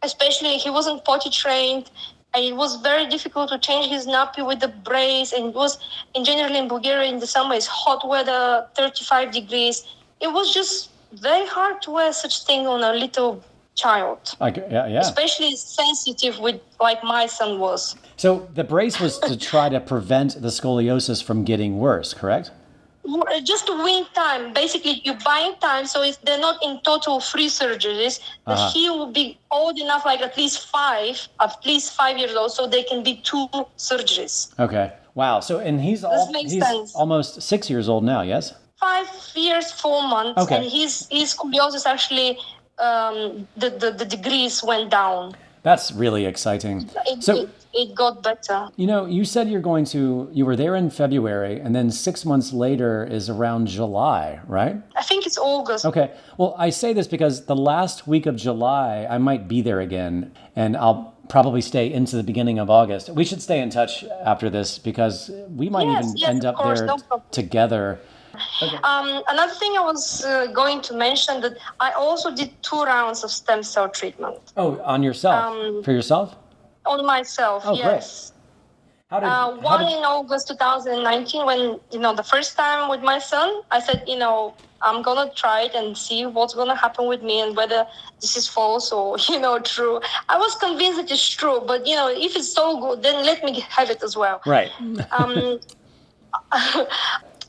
Especially he wasn't potty trained, and it was very difficult to change his nappy with the brace. And it was, in general, in Bulgaria in the summer, it's hot weather, 35 degrees. It was just very hard to wear such thing on a little child. Especially sensitive with like my son was. So the brace was to try to prevent the scoliosis from getting worse, correct? Just to win time. Basically, you're buying time, so they're not in total free surgeries. But he will be old enough, like at least 5 years old, so they can be 2 surgeries. Okay. Wow. So, and he's almost 6 years old now, yes? 5 years, 4 months. Okay. And his scoliosis actually, the degrees went down. That's really exciting. It got better. You know, you said you were there in February, and then 6 months later is around July, right? I think it's August. Okay. Well, I say this because the last week of July, I might be there again, and I'll probably stay into the beginning of August. We should stay in touch after this because we might end up there together. Okay. Another thing I was going to mention, that I also did 2 rounds of stem cell treatment. Oh, on yourself? For yourself? On myself, oh, yes. Great. In August 2019, when, the first time with my son, I said, I'm going to try it and see what's going to happen with me and whether this is false or, true. I was convinced it is true, but, if it's so good, then let me have it as well. Right.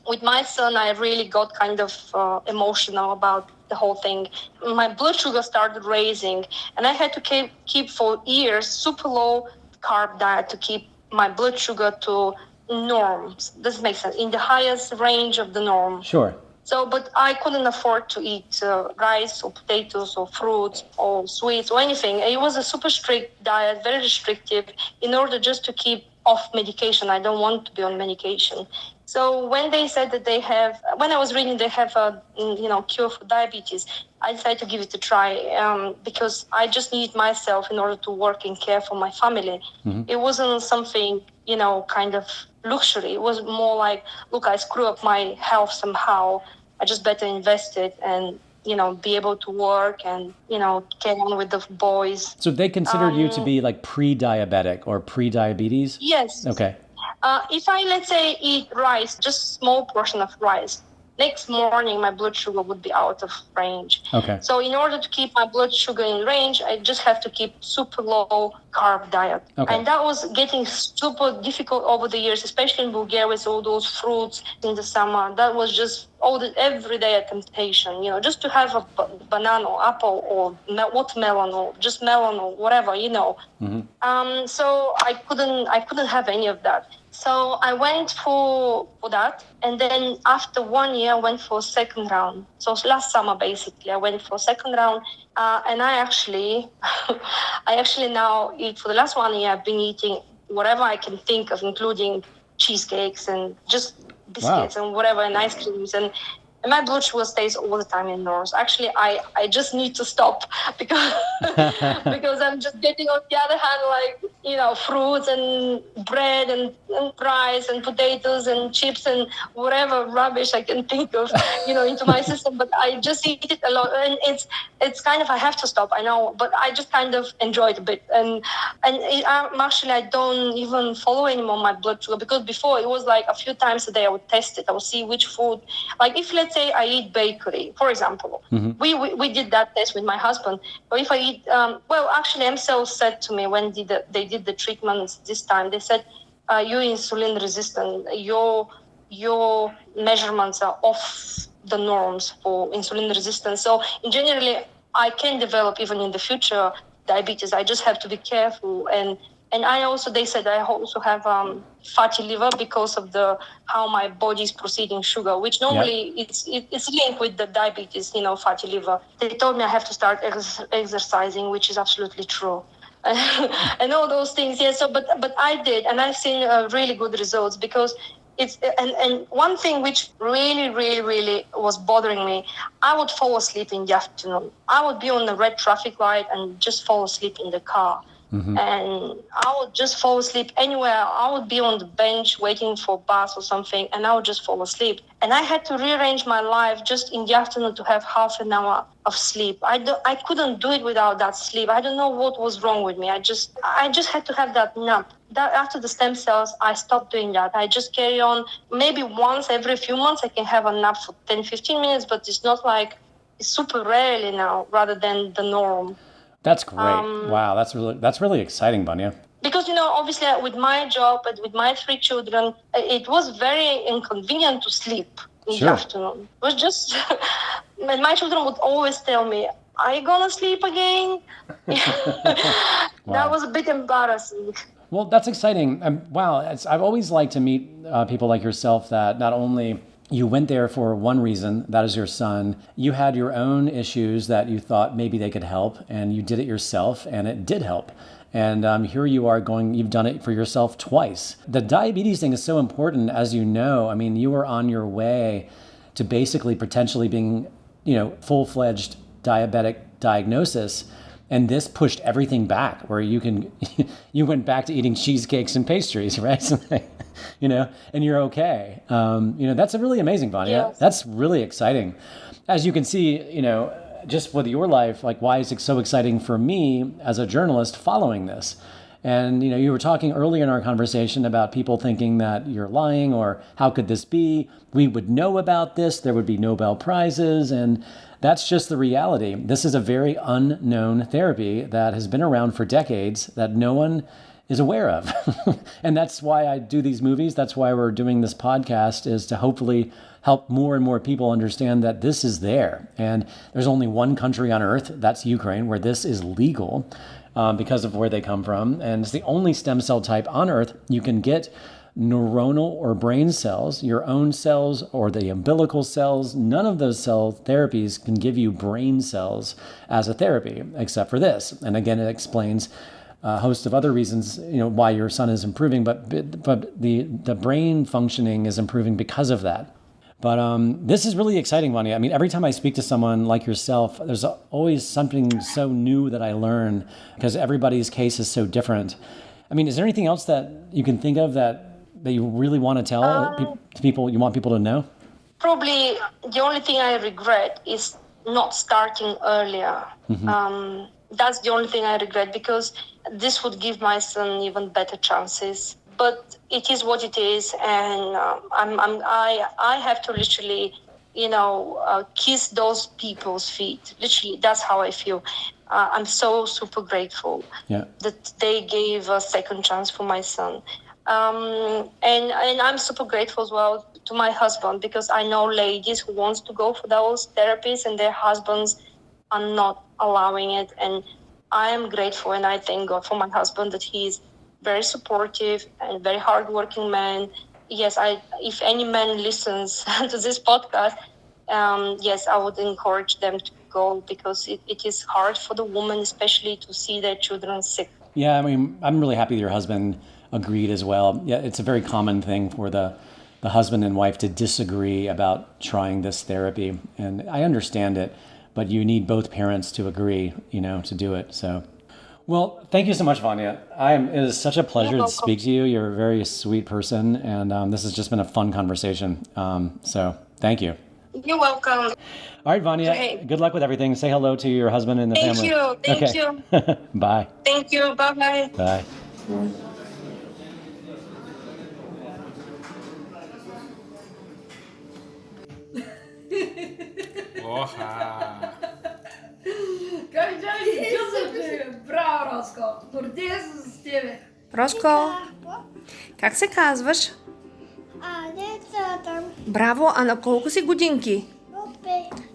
With my son, I really got kind of emotional about the whole thing. My blood sugar started raising, and I had to keep for years super low carb diet to keep my blood sugar to norms. This makes sense, in the highest range of the norm. Sure. So, but I couldn't afford to eat rice or potatoes or fruits or sweets or anything. It was a super strict diet, very restrictive, in order just to keep off medication. I don't want to be on medication. So when they said that when I was reading they have a cure for diabetes, I decided to give it a try because I just need myself in order to work and care for my family. Mm-hmm. It wasn't something, kind of luxury. It was more like, look, I screw up my health somehow. I just better invest it and, be able to work and, get on with the boys. So they considered you to be like pre-diabetic or pre-diabetes? Yes. Okay. If I, let's say, eat rice, just small portion of rice, next morning my blood sugar would be out of range. Okay. So in order to keep my blood sugar in range, I just have to keep super low carb diet. Okay. And that was getting super difficult over the years, especially in Bulgaria with all those fruits in the summer. That was just every day a temptation, just to have a banana or apple or watermelon or just melon or whatever, Mm-hmm. So I couldn't have any of that. So I went for that, and then after 1 year, I went for a second round. So last summer, basically, I went for a second round, and I actually now eat. For the last 1 year, I've been eating whatever I can think of, including cheesecakes and just biscuits and whatever, and ice creams. And and my blood sugar stays all the time in norms. Actually, I just need to stop because because I'm just getting, on the other hand, like, fruits and bread and rice and potatoes and chips and whatever rubbish I can think of, into my system. But I just eat it a lot, and it's kind of, I have to stop, I know, but I just kind of enjoy it a bit. Actually, I don't even follow anymore my blood sugar, because before it was like a few times a day I would test it. I would see which food, like if let's say I eat bakery, for example, we did that test with my husband. But if I eat, actually, MCL said to me when they did the treatments this time, they said, you're insulin resistant. Your measurements are off the norms for insulin resistance. So in generally, I can develop even in the future diabetes. I just have to be careful. And I also, they said I also have fatty liver because of how my body is processing sugar, which normally it's linked with the diabetes, fatty liver. They told me I have to start exercising, which is absolutely true. And all those things. Yeah. So, but I did, and I've seen really good results, because and one thing which really, really, really was bothering me, I would fall asleep in the afternoon. I would be on the red traffic light and just fall asleep in the car. And I would just fall asleep anywhere. I would be on the bench waiting for a bus or something, and I would just fall asleep. And I had to rearrange my life just in the afternoon to have half an hour of sleep. I couldn't do it without that sleep. I don't know what was wrong with me. I just had to have that nap. That after the stem cells, I stopped doing that. I just carry on. Maybe once every few months I can have a nap for 10, 15 minutes, but it's not like, it's super rarely now rather than the norm. That's great. Wow, that's really exciting, Vanya. Because, obviously with my job and with my 3 children, it was very inconvenient to sleep in the afternoon. It was just, my children would always tell me, are you going to sleep again? That was a bit embarrassing. Well, that's exciting. Wow, I've always liked to meet people like yourself that not only you went there for one reason, that is your son. You had your own issues that you thought maybe they could help, and you did it yourself, and it did help. And here you are you've done it for yourself twice. The diabetes thing is so important, as you know. I mean, you were on your way to basically potentially being, full-fledged diabetic diagnosis. And this pushed everything back, where you went back to eating cheesecakes and pastries, right? And you're okay. That's really amazing, Vanya. Yes. That's really exciting. As you can see, just with your life, like, why is it so exciting for me as a journalist following this? And, you were talking earlier in our conversation about people thinking that you're lying, or how could this be? We would know about this. There would be Nobel Prizes. And that's just the reality. This is a very unknown therapy that has been around for decades that no one is aware of. And that's why I do these movies. That's why we're doing this podcast, is to hopefully help more and more people understand that this is there. And there's only one country on earth, that's Ukraine, where this is legal because of where they come from. And it's the only stem cell type on earth you can get neuronal or brain cells, your own cells or the umbilical cells. None of those cell therapies can give you brain cells as a therapy, except for this. And again, it explains a host of other reasons, why your son is improving, but the brain functioning is improving because of that. But this is really exciting, Vanya. I mean, every time I speak to someone like yourself, there's always something so new that I learn, because everybody's case is so different. I mean, is there anything else that you can think of that you really want to tell to people, you want people to know? Probably the only thing I regret is not starting earlier. That's the only thing I regret, because this would give my son even better chances. But it is what it is, and I have to literally, kiss those people's feet. Literally, that's how I feel. I'm so super grateful that they gave a second chance for my son. And I'm super grateful as well to my husband, because I know ladies who wants to go for those therapies and their husbands are not allowing it. And I am grateful, and I thank God for my husband, that he is very supportive and very hardworking man. Yes, if any man listens to this podcast, yes, I would encourage them to go, because it is hard for the woman, especially, to see their children sick. Yeah, I mean, I'm really happy that your husband agreed as well. Yeah, it's a very common thing for the the husband and wife to disagree about trying this therapy. And I understand it, but you need both parents to agree, to do it. So, well, thank you so much, Vanya. It is such a pleasure to speak to you. You're a very sweet person, and this has just been a fun conversation. So thank you. You're welcome. All right, Vanya, good luck with everything. Say hello to your husband and the family. Thank you. Bye. Thank you. Bye-bye. Bye. Браво, Роско! Гордея се с тебе! Роско, как се казваш? Браво, а на колко си годинки?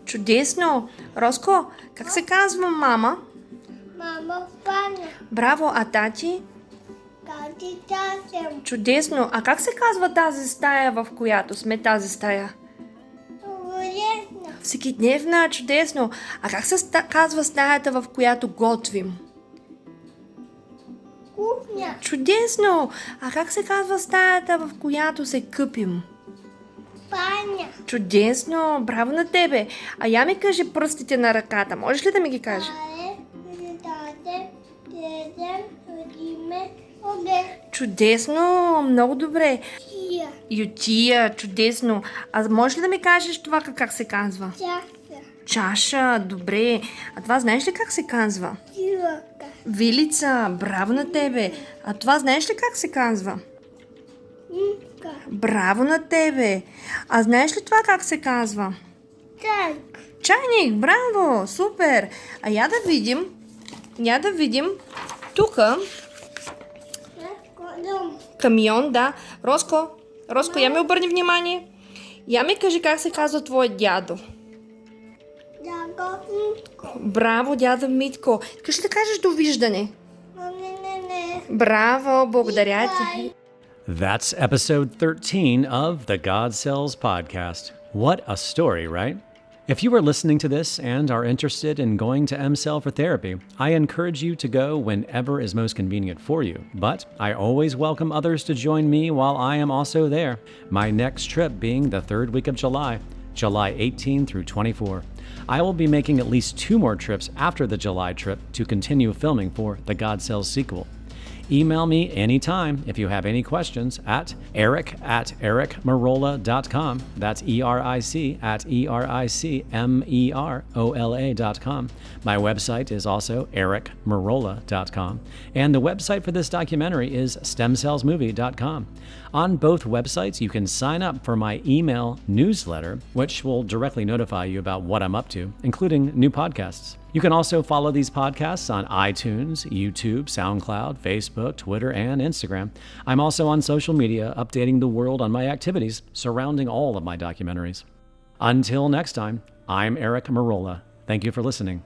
Чудесно! Роско, как се казва мама? Мама Ваня. Браво, а тати? Тати Тасем. Чудесно! А как се казва тази стая, в която сме тази стая? Чудесно. Всекидневна, чудесно! А как се казва стаята, в която готвим? Кухня. Чудесно! А как се казва стаята, в която се къпим? Баня. Чудесно! Браво на тебе! А я ми кажи пръстите на ръката. Можеш ли да ми ги кажеш? Чудесно! Много добре! Ютия! Чудесно! А можеш ли да ми кажеш това как се казва? Чаша. Чаша! Добре! А това знаеш ли как се казва? Вилка. Вилица! Браво на тебе! А това знаеш ли как се казва? Мишка. Браво на тебе! А знаеш ли това как се казва? Чайк. Чайник! Браво! Супер! А я да видим. Тука камион, да. Роско, я ми обърни внимание. Я ми кажи как се казва твой дядо. Дядо Митко. Браво, дядо Митко. Искаш ли да кажеш довиждане? Не. Браво, благодаря ти. That's episode 13 of the God Cells podcast. What a story, right? If you are listening to this and are interested in going to M-Cell for therapy, I encourage you to go whenever is most convenient for you. But I always welcome others to join me while I am also there, my next trip being the third week of July 18 through 24. I will be making at least 2 more trips after the July trip to continue filming for the God Cells sequel. Email me anytime if you have any questions at eric@ericmerola.com. That's ERIC@ERICMEROLA.com. My website is also ericmerola.com. And the website for this documentary is stemcellsmovie.com. On both websites, you can sign up for my email newsletter, which will directly notify you about what I'm up to, including new podcasts. You can also follow these podcasts on iTunes, YouTube, SoundCloud, Facebook, Twitter, and Instagram. I'm also on social media, updating the world on my activities surrounding all of my documentaries. Until next time, I'm Eric Merola. Thank you for listening.